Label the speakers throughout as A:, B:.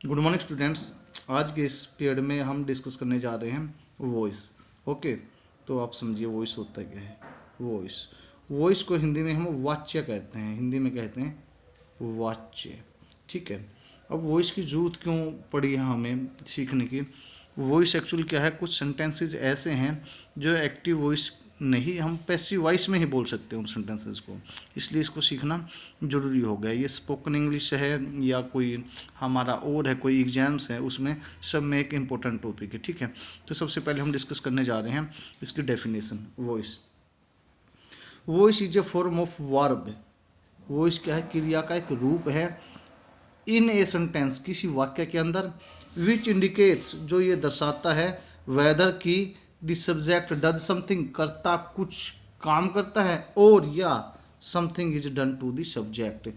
A: Good morning students. आज के इस पीरियड में हम डिस्कस करने जा रहे हैं वॉइस। ओके, तो आप समझिए वॉइस होता क्या है। वॉइस वॉइस को हिंदी में हम वाच्य कहते हैं, हिंदी में कहते हैं वाच्य। ठीक है, अब वॉइस की जरूरत क्यों पड़ी है हमें सीखने की। वॉइस एक्चुअल क्या है, कुछ सेंटेंसेस ऐसे हैं जो एक्टिव वॉइस नहीं, हम पैसिव वॉइस में ही बोल सकते हैं उन सेंटेंसेस को, इसलिए इसको सीखना ज़रूरी हो गया। ये स्पोकन इंग्लिश है या कोई हमारा और है, कोई एग्जाम्स है, उसमें सब में एक इम्पोर्टेंट टॉपिक है। ठीक है, तो सबसे पहले हम डिस्कस करने जा रहे हैं इसकी definition. Voice voice is a form of verb. Voice क्या है, क्रिया का एक रूप है। इन ए सेंटेंस, किसी वाक्य के अंदर, विच इंडिकेट्स, जो ये दर्शाता है, वेदर की द सब्जेक्ट डज समथिंग, कर्ता कुछ काम करता है, और या something is done to the subject.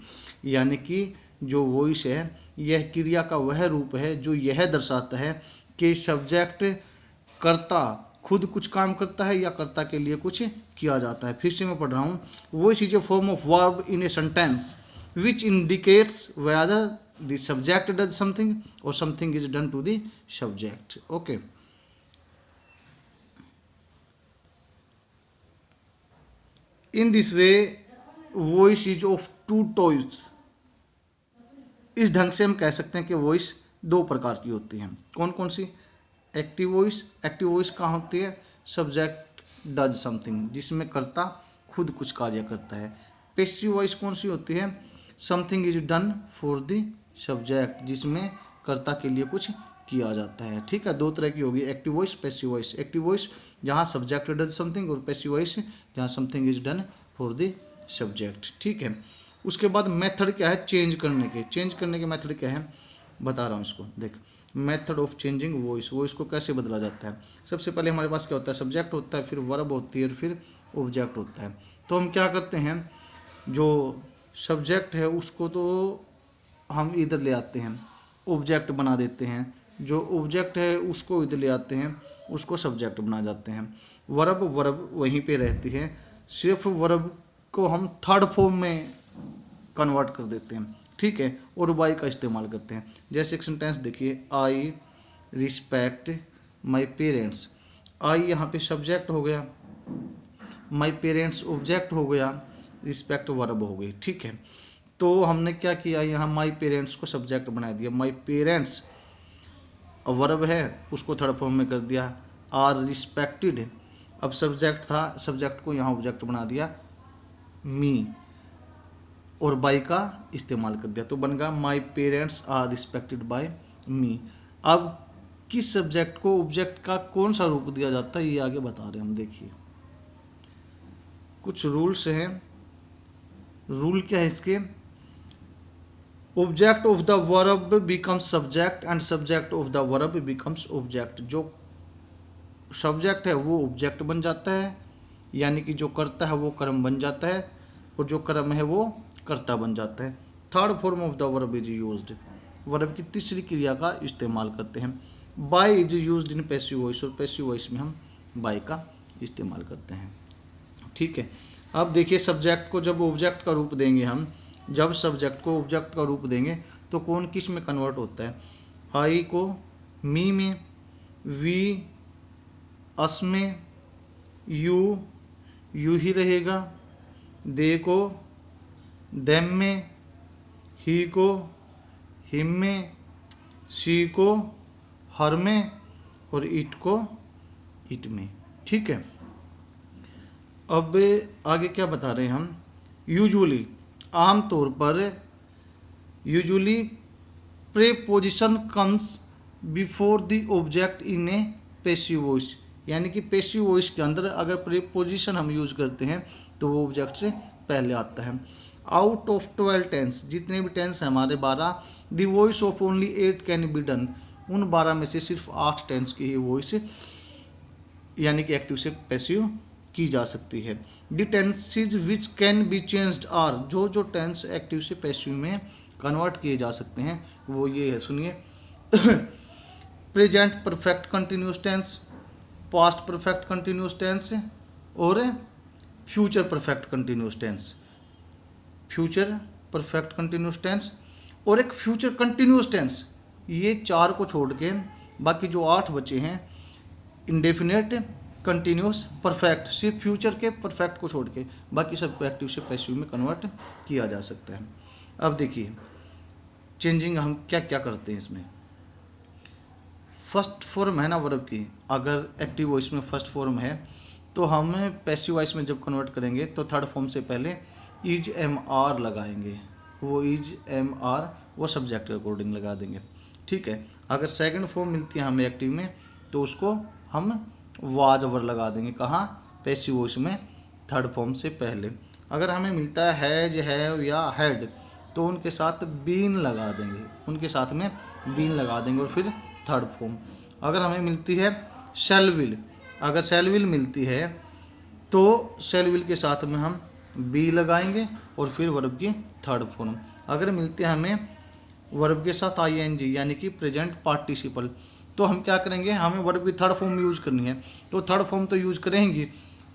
A: यानी कि जो वॉइस है यह क्रिया का वह रूप है जो यह दर्शाता है कि सब्जेक्ट, कर्ता खुद कुछ काम करता है या कर्ता के लिए कुछ किया जाता है। फिर से मैं पढ़ रहा हूँ। Voice is a form of verb in a sentence which indicates whether the subject does something or something is done to the subject. Okay, in this way voice is of two types. इस ढंग से हम कह सकते हैं कि voice दो प्रकार की होती हैं। कौन कौन सी? Active voice. एक्टिव वॉइस कहाँ होती है? सब्जेक्ट डज समथिंग, जिसमें कर्ता खुद कुछ कार्य करता है। पैसिव वॉइस कौन सी होती है? Something is done for the subject, जिसमें कर्ता के लिए कुछ किया जाता है। ठीक है, दो तरह की होगी, active voice, passive voice. Active voice जहाँ सब्जेक्ट डज समथिंग, और पैसिव वॉइस जहाँ something is done for the subject. ठीक है, उसके बाद मेथड क्या है चेंज करने के। चेंज करने के मेथड क्या है बता रहा हूँ इसको, देख। Method of changing voice, voice को कैसे बदला जाता है। सबसे पहले हमारे पास क्या होता है, सब्जेक्ट होता है, फिर वर्ब होती है, और फिर ऑब्जेक्ट होता है। तो हम क्या करते हैं, जो सब्जेक्ट है उसको तो हम इधर ले आते हैं, ऑब्जेक्ट बना देते हैं। जो ऑब्जेक्ट है उसको इधर ले आते हैं, उसको सब्जेक्ट बना जाते हैं। वर्ब वर्ब वहीं पे रहती है, सिर्फ वर्ब को हम थर्ड फॉर्म में कन्वर्ट कर देते हैं। ठीक है, और वाई का इस्तेमाल करते हैं। जैसे एक सेंटेंस देखिए, आई रिस्पेक्ट माई पेरेंट्स। आई यहाँ पे सब्जेक्ट हो गया, माई पेरेंट्स ऑब्जेक्ट हो गया, रिस्पेक्ट वर्ब हो गई। ठीक है, तो हमने क्या किया, यहाँ माई पेरेंट्स को सब्जेक्ट बना दिया, माई पेरेंट्स वर्ब है उसको थर्ड फॉर्म में कर दिया। आर रिस्पेक्टेड, अब सब्जेक्ट था, सब्जेक्ट को यहाँ ऑब्जेक्ट बना दिया, मी, और बाय का इस्तेमाल कर दिया, तो बन गया my parents are respected by me. अब किस सब्जेक्ट को ऑब्जेक्ट का कौन सा रूप दिया जाता है ये आगे बता रहे हैं हम। देखिए कुछ रूल्स हैं। रूल क्या है इसके, object of the verb becomes subject and subject of the verb becomes object. जो सब्जेक्ट है वो ऑब्जेक्ट बन जाता है, यानी कि जो करता है वो कर्म बन जाता है, और जो कर्म है वो कर्ता बन जाता है। Third form of the verb is used, verb की तीसरी क्रिया का इस्तेमाल करते हैं। By is used in passive voice, और पैसिव वॉइस में हम बाय का इस्तेमाल करते हैं। ठीक है, अब देखिए सब्जेक्ट को जब ऑब्जेक्ट का रूप देंगे हम, जब सब्जेक्ट को ऑब्जेक्ट का रूप देंगे तो कौन किस में कन्वर्ट होता है। आई को मी में, वी अस में, यू ही रहेगा, दे को देम में, ही को हिम में, शी को हर में, और इट को इट में। ठीक है, अब आगे क्या बता रहे हैं हम। यूजुअली, आमतौर पर, usually preposition comes before the object in A passive voice, यानी कि पैसिव वॉइस के अंदर अगर प्रेपोजिशन हम यूज करते हैं तो वो ऑब्जेक्ट से पहले आता है। आउट ऑफ 12 टेंस, जितने भी टेंस हैं हमारे 12, the voice of only 8 can be done, उन 12 में से सिर्फ 8 टेंस की ही वॉइस यानी कि एक्टिव से पैसिव की जा सकती है। The tenses which can be changed are, जो टेंस एक्टिव से पैसिव में कन्वर्ट किए जा सकते हैं वो ये है, सुनिए। Present perfect continuous tense, past perfect continuous tense, और future perfect continuous tense. Future perfect continuous tense और एक फ्यूचर कंटिन्यूस टेंस, ये 4 को छोड़ के बाकी जो 8 बचे हैं इंडेफिनेट, कंटिन्यूस, परफेक्ट, सिर्फ फ्यूचर के परफेक्ट को छोड़ के बाकी सबको एक्टिव से पैसिव में कन्वर्ट किया जा सकता है। अब देखिए चेंजिंग हम क्या क्या करते हैं इसमें। फर्स्ट फॉर्म है ना वर्ब की, अगर एक्टिव वॉइस में फर्स्ट फॉर्म है तो हम पैसिव वॉइस में जब कन्वर्ट करेंगे तो थर्ड फॉर्म से पहले इज एम आर लगाएंगे। वो इज एम आर वो सब्जेक्ट के अकॉर्डिंग लगा देंगे, ठीक है। अगर सेकंड फॉर्म मिलती है हमें एक्टिव में तो उसको हम वाज ओवर लगा देंगे। कहाँ? पैसिव वॉइस में थर्ड फॉर्म से पहले। अगर हमें मिलता है हैज, हैव या हैड तो उनके साथ बीन लगा देंगे, उनके साथ में बीन लगा देंगे और फिर थर्ड फॉर्म। अगर हमें मिलती है शैल विल, अगर शैल विल मिलती है तो शैल विल के साथ में हम बी लगाएंगे और फिर वर्ब की थर्ड फॉर्म। अगर मिलते हैं हमें वर्ब के साथ आई एन जी यानी कि प्रेजेंट पार्टिसिपल तो हम क्या करेंगे, हमें वर्ब की थर्ड फॉर्म यूज करनी है तो थर्ड फॉर्म तो यूज करेंगे,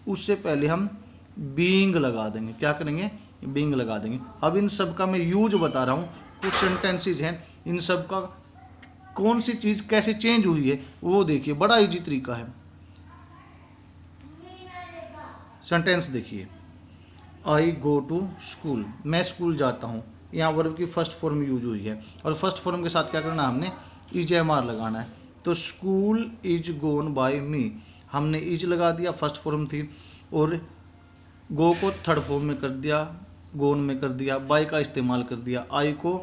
A: उससे पहले हम बीइंग लगा देंगे। क्या करेंगे? बीइंग लगा देंगे। अब इन सब का मैं यूज बता रहा हूँ, कुछ सेंटेंसेज हैं, इन सब का कौन सी चीज़ कैसे चेंज हुई है वो देखिए, बड़ा इजी तरीका है। सेंटेंस देखिए, आई गो टू स्कूल, मैं स्कूल जाता हूँ, यहाँ वर्ब की फर्स्ट फॉर्म यूज हुई है और फर्स्ट फॉर्म के साथ क्या करना है, हमने इज एम आर लगाना है। तो स्कूल इज गोन बाय मी, हमने इज लगा दिया, फर्स्ट फॉर्म थी, और गो को थर्ड फॉर्म में कर दिया, गोन में कर दिया, बाय का इस्तेमाल कर दिया, आई को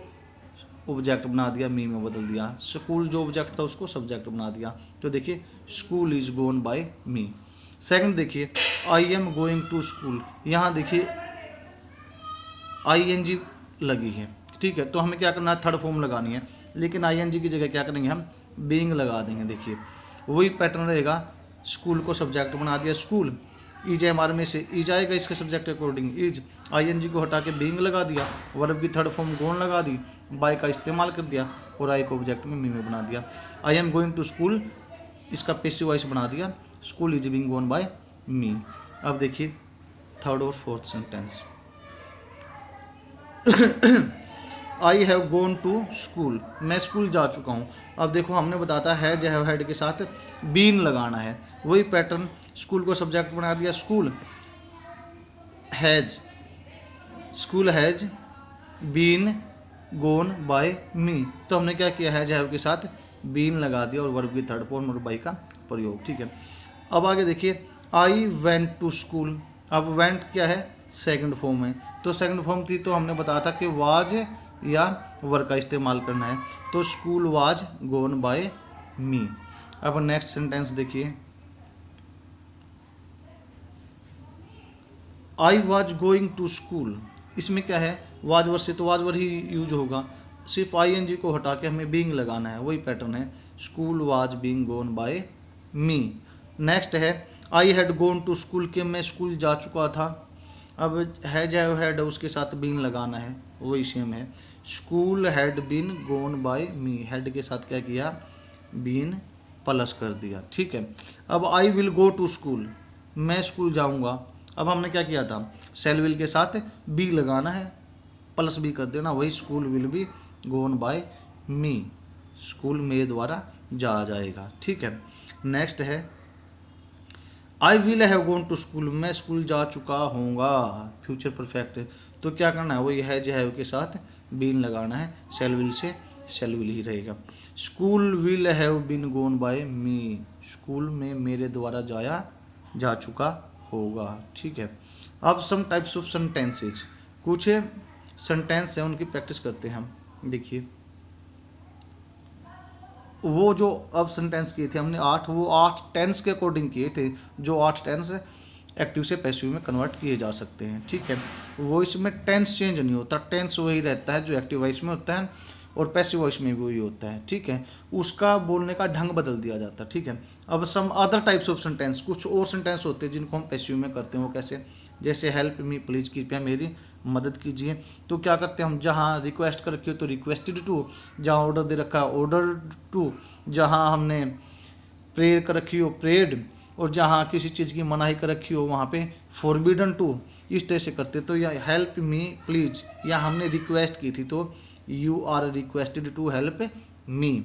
A: ऑब्जेक्ट बना दिया, मी में बदल दिया, स्कूल जो ऑब्जेक्ट था उसको सब्जेक्ट बना दिया। तो देखिए school is gone by me. Second देखिए, I am going to school, यहाँ देखिए आई एन जी लगी है, ठीक है। तो हमें क्या करना है, थर्ड फॉर्म लगानी है, लेकिन आई एन जी की जगह क्या करेंगे, हम बीइंग लगा देंगे। देखिए वही पैटर्न रहेगा, स्कूल को सब्जेक्ट बना दिया स्कूल, इज एम आर में से इज आएगा इसके subject according is, I N G को हटा के बीइंग लगा दिया, वर्ब की थर्ड फॉर्म गोन लगा दी, बाय का इस्तेमाल कर दिया और आई को ऑब्जेक्ट में मी में बना दिया। I am going to school इसका पैसिव वॉइस बना दिया, school is being gone by me. अब देखिए थर्ड और fourth sentence, I have gone to school, मैं स्कूल जा चुका हूँ। अब देखो हमने बताया है जो हैव हैड के साथ बीन लगाना है, वही पैटर्न, स्कूल को सब्जेक्ट बना दिया school has, school has been gone by me. तो हमने क्या किया है, हैव के साथ बीन लगा दिया और वर्ब की थर्ड फॉर्म और बाय का प्रयोग, ठीक है। अब आगे देखिए, आई वेंट टू स्कूल, अब वेंट क्या है, सेकंड फॉर्म है, तो सेकंड फॉर्म थी तो हमने बताया था कि वाज या वर का इस्तेमाल करना है, तो school was gone by me. अब नेक्स्ट सेंटेंस देखिए, I was going to school, इसमें क्या है, वाज वर से तो वाज वर ही यूज होगा, सिर्फ आई एन जी को हटा के हमें बीइंग लगाना है, वही पैटर्न है, school was being gone by me. Next है, I had gone to school, के मैं स्कूल जा चुका था, अब हैज हैव हैड उसके साथ बीन लगाना है, वही सेम है, school had been gone by me, had के साथ क्या किया, बीन प्लस कर दिया, ठीक है। अब I will go to school, मैं स्कूल जाऊंगा, अब हमने क्या किया था, शैल विल के साथ बी लगाना है, प्लस बी कर देना, वही school will be gone by me, school मेरे द्वारा जा जाएगा, ठीक है। नेक्स्ट है, I will have gone to school, मैं स्कूल जा चुका होऊंगा, फ्यूचर परफेक्ट है, तो क्या करना है, वही हैज हैव के साथ बीन लगाना है, शैल विल से शैल विल ही रहेगा। School will have been gone by me, school में मेरे द्वारा जाया जा चुका होगा, ठीक है। अब सम टाइप्स ऑफ सेंटेंसेज, कुछ सेंटेंस है उनकी प्रैक्टिस करते हैं हम। देखिए वो जो अब सेंटेंस किए थे हमने 8, वो 8 टेंस के अकॉर्डिंग किए थे, जो 8 टेंस एक्टिव से पैसिव में कन्वर्ट किए जा सकते हैं, ठीक है। वो इसमें टेंस चेंज नहीं होता, टेंस वही रहता है जो एक्टिव वॉइस में होता है और पैसिव वॉइस में भी वही होता है, ठीक है। उसका बोलने का ढंग बदल दिया जाता है, ठीक है। अब some other types of sentence, कुछ और सेंटेंस होते हैं जिनको हम पैसिव में करते हैं, वो कैसे, जैसे हेल्प मी प्लीज, कृपया मेरी मदद कीजिए, तो क्या करते हैं हम, जहाँ रिक्वेस्ट कर रखी हो तो रिक्वेस्टेड टू, जहाँ ऑर्डर दे रखा है ऑर्डर टू, जहाँ हमने प्रेयर कर रखी हो प्रेड, और जहाँ किसी चीज़ की मनाही कर रखी हो वहाँ पे फॉरबिडन टू, इस तरह से करते। तो या हेल्प मी प्लीज, या हमने रिक्वेस्ट की थी तो you are requested to help me.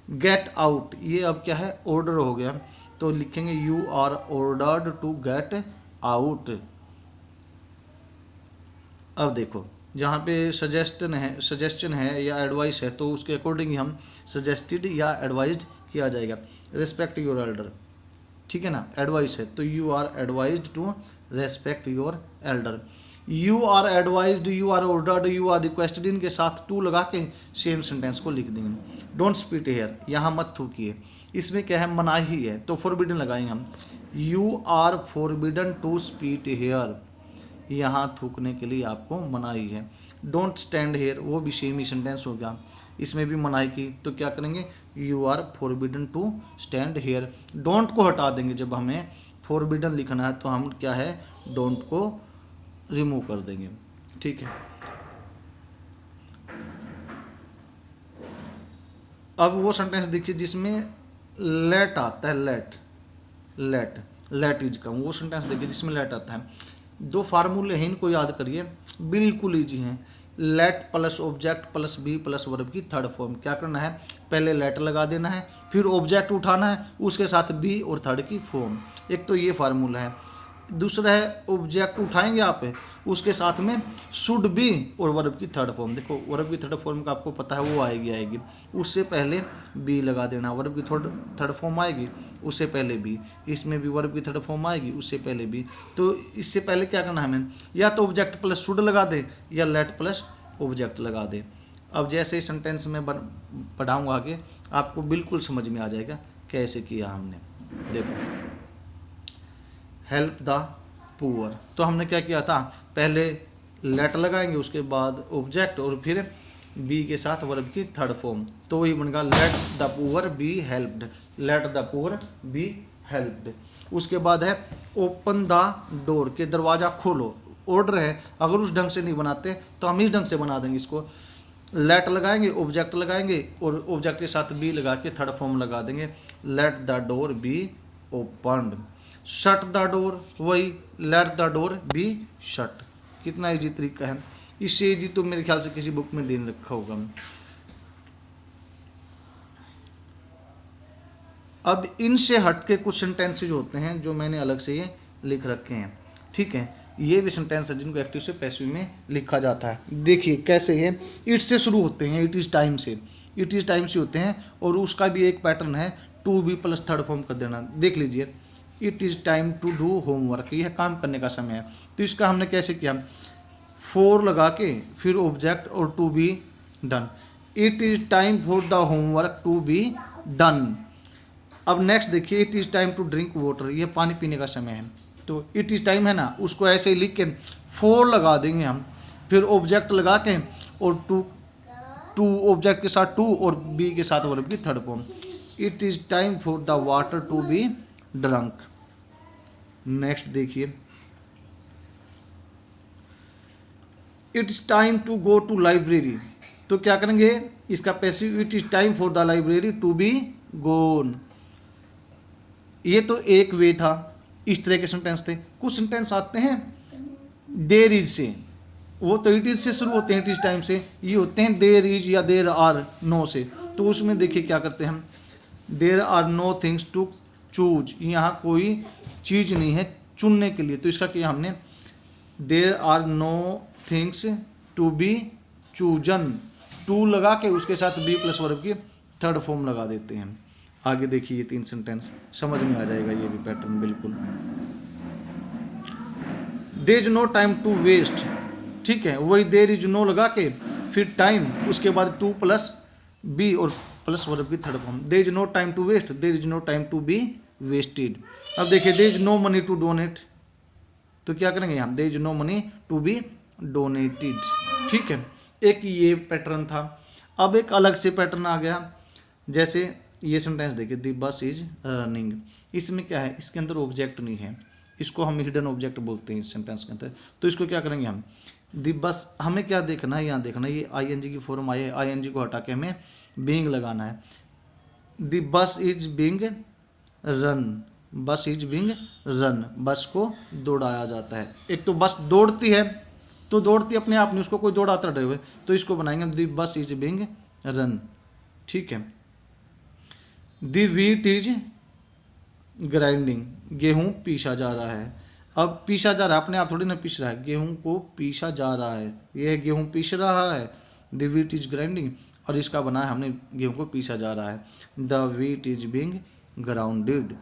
A: Get out, ये अब क्या है, ऑर्डर हो गया, तो लिखेंगे you are ordered to get out. अब देखो जहाँ पे सजेशन है या एडवाइस है, तो उसके अकॉर्डिंग ही हम सजेस्टेड या एडवाइज्ड किया जाएगा। रिस्पेक्ट योर एल्डर, ठीक है ना, एडवाइस है तो you are advised to respect your elder. You are advised, you are ordered, you are requested, इनके साथ टू लगा के सेम सेंटेंस को लिख देंगे। डोंट स्पीट हेयर, यहाँ मत थूकिए, इसमें क्या है, मनाही है, तो फॉरबिडन लगाएंगे हम। You are forbidden to spit here, यहाँ थूकने के लिए आपको मनाही है। डोंट स्टैंड हेयर, वो भी सेम ही सेंटेंस हो गया, इसमें भी मनाही की, तो क्या करेंगे, you are forbidden to stand here. Don't को हटा देंगे, जब हमें फॉरबिडन लिखना है तो हम क्या है, डोंट को रिमूव कर देंगे, ठीक है। अब वो सेंटेंस देखिए जिसमें लेट आता है, लेट इज का, वो सेंटेंस देखिए जिसमें लेट आता है। दो फार्मूले हैं, इनको याद करिए, बिल्कुल ईजी हैं। Let plus object plus be plus verb की थर्ड फॉर्म। क्या करना है, पहले लेट लगा देना है, फिर ऑब्जेक्ट उठाना है, उसके साथ बी और थर्ड की फॉर्म। एक तो ये फार्मूला है। दूसरा है ऑब्जेक्ट उठाएंगे आप, उसके साथ में शुड बी और वर्ब की थर्ड फॉर्म। देखो वर्ब की थर्ड फॉर्म का आपको पता है वो आएगी, उससे पहले बी लगा देना। वर्ब की थर्ड फॉर्म आएगी, उससे पहले बी। इसमें भी वर्ब की थर्ड फॉर्म आएगी, उससे पहले बी। तो इससे पहले क्या करना है हमें, या तो ऑब्जेक्ट प्लस शुड लगा दे या लेट प्लस ऑब्जेक्ट लगा दे। अब जैसे सेंटेंस में पढ़ाऊँगा आगे, आपको बिल्कुल समझ में आ जाएगा कैसे किया हमने। देखो हेल्प द पुअर, तो हमने क्या किया था, पहले लेट लगाएंगे, उसके बाद ऑब्जेक्ट और फिर बी के साथ वर्ब की थर्ड फॉर्म, तो वही बनेगा let the poor be helped, let the poor be helped. उसके बाद है ओपन द डोर, के दरवाज़ा खोलो। ऑर्डर है, अगर उस ढंग से नहीं बनाते तो हम इस ढंग से बना देंगे इसको। लेट लगाएंगे, ऑब्जेक्ट लगाएंगे और ऑब्जेक्ट के साथ बी लगा के थर्ड फॉर्म लगा देंगे, let the door be opened. Shut the door, वही let the door be shut. कितना इजी तरीका है, इससे इजी तो मेरे ख्याल से किसी बुक में दे रखा होगा। अब इनसे हटके कुछ सेंटेंसेज होते हैं जो मैंने अलग से ये लिख रखे हैं, ठीक है। ये भी सेंटेंस है जिनको एक्टिव से पैसिव में लिखा जाता है। देखिए कैसे है, इट से शुरू होते हैं, इट इज़ टाइम से, इट इज़ टाइम से होते हैं, और उसका भी एक पैटर्न है, to be plus third form कर देना। देख लीजिए, it is time to do homework, यह काम करने का समय है। तो इसका हमने कैसे किया, फोर लगा के फिर ऑब्जेक्ट और to be done. It is time for the homework to be done. अब नेक्स्ट देखिए, it is time to drink water, ये पानी पीने का समय है। तो इट इज़ टाइम है ना, उसको ऐसे ही लिख के फोर लगा देंगे हम, फिर ऑब्जेक्ट लगा के और टू ऑब्जेक्ट के साथ टू और बी के साथ वर्ब की third form. It is time for the water to be drunk. Next देखिए, it's time to go to library, तो क्या करेंगे इसका passive, it is time for the library to be gone. ये तो एक वे था, इस तरह के सेंटेंस थे। कुछ सेंटेंस आते हैं देर इज से, वो तो इट इज से शुरू होते हैं, इट इज टाइम से। ये होते हैं देर इज या देर आर नो से, तो उसमें देखिए क्या करते हैं हम, there are no things to choose, यहाँ कोई चीज़ नहीं है चुनने के लिए, तो इसका किया हमने, there are no things to be chosen, to लगा के उसके साथ बी प्लस वर्ब की थर्ड फॉर्म लगा देते हैं। आगे देखिए ये तीन सेंटेंस, समझ में आ जाएगा ये भी पैटर्न बिल्कुल। There is no time to waste, ठीक है, वही देर इज नो लगा के फिर टाइम, उसके बाद टू प्लस बी और प्लस वर्ब की third form. There is no time to waste, there is no time to be wasted. अब देखिए, there is no money to donate, तो क्या करेंगे हम, there is no money to be donated, ठीक है। एक ये पैटर्न था। अब एक अलग से पैटर्न आ गया, जैसे ये सेंटेंस देखिए, द बस इज रनिंग। इसमें क्या है, इसके अंदर ऑब्जेक्ट नहीं है, इसको हम हिडन ऑब्जेक्ट बोलते हैं इस सेंटेंस के अंदर। तो इसको क्या करेंगे हम, द बस, हमें क्या देखना है, यहाँ देखना है ये आईएनजी की फॉर्म आई है, आईएनजी को हटा के हमें बीइंग लगाना है। The bus is being run, बस इज बीइंग रन, बस को दौड़ाया जाता है। एक तो बस दौड़ती है, तो दौड़ती अपने आप नहीं, उसको कोई दौड़ाता रहे हुए, तो इसको बनाएंगे the bus is being run. ठीक है। द व्हीट इज ग्राइंडिंग, गेहूं पीसा जा रहा है। अब पीसा जा रहा है, अपने आप थोड़ी ना पीस रहा है, गेहूं को पीसा जा रहा है, यह गेहूं पीस रहा है। द व्हीट इज ग्राइंडिंग, और इसका बना है हमने, गेहूं को पीसा जा रहा है। The wheat is being grounded,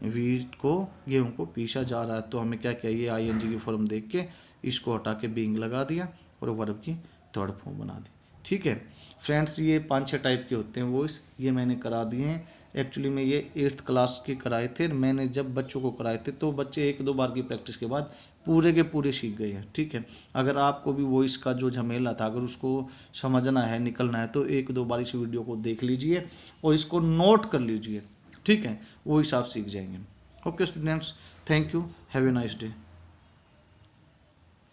A: wheat को, गेहूं को पीसा जा रहा है। तो हमें क्या चाहिए, आईएनजी की फॉर्म देख के इसको हटा के बीइंग लगा दिया और वर्ब की थर्ड फॉर्म बना दी। ठीक है फ्रेंड्स, ये 5-6 टाइप के होते हैं वॉइस, ये मैंने करा दिए हैं। एक्चुअली में ये 8th क्लास के कराए थे, मैंने जब बच्चों को कराए थे तो बच्चे 1-2 बार की प्रैक्टिस के बाद पूरे के पूरे सीख गए हैं। ठीक है, अगर आपको भी वॉइस का जो झमेला था, अगर उसको समझना है, निकलना है, तो 1-2 बार इस वीडियो को देख लीजिए और इसको नोट कर लीजिए। ठीक है, वो हिसाब सीख जाएंगे। Okay students, thank you, have a nice day.